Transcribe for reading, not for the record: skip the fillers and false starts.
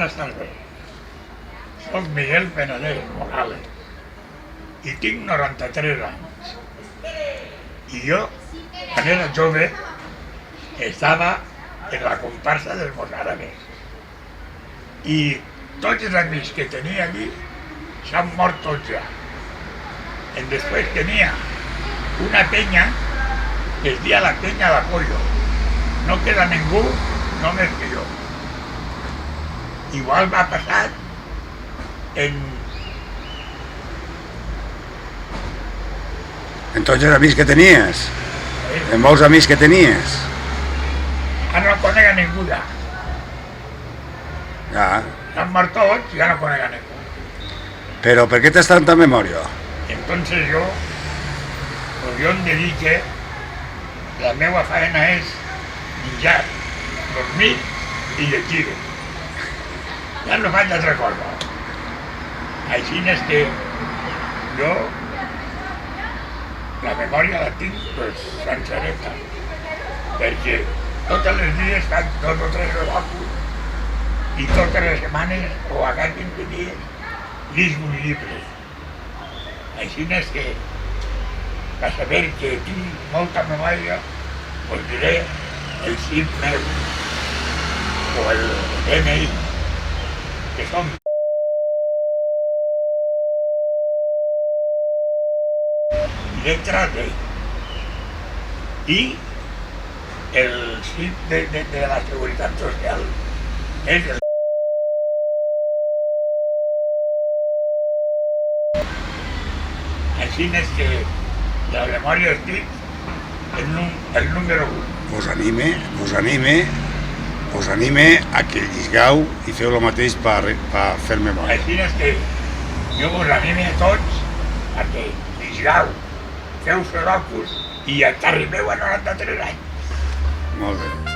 estàs bé. Soc Miguel Penedès Morales i tinc 93 anys. I jo, quan era jove, estava en la comparsa dels mozárabes. I tots els amics que tenia allí s'han mort tots ja. I després tenia una penya que es deia la penya de Pollo. No queda ningú només que jo. Igual m'ha passat En tots els amics que tenies? En molts amics que tenies? Ara no conec a ningú ja. Ja. S'han mort tots i ja no conec a ningú. Però per què tens tanta memòria? Entonces yo em dedique, la meva faena és menjar, dormir i llegir. Ja no faig altra cosa. Així és que jo la memòria la tinc sencereta, perquè totes les dies faig 2 o 3 relojos i totes les setmanes o a cada 15 dies llegeixo un llibre. Així és que, per saber que tinc molta memòria, us diré el CIF meu o el DNI, que són letras D. I el CIF de la Seguretat Social és el... Així és que la memòria estic el número 1. Us anime a que llisgueu i feu el mateix per fer memòria. Així és que jo us anime a tots a que llisgueu, feu sudokus i arribeu a 93 anys. Molt bé.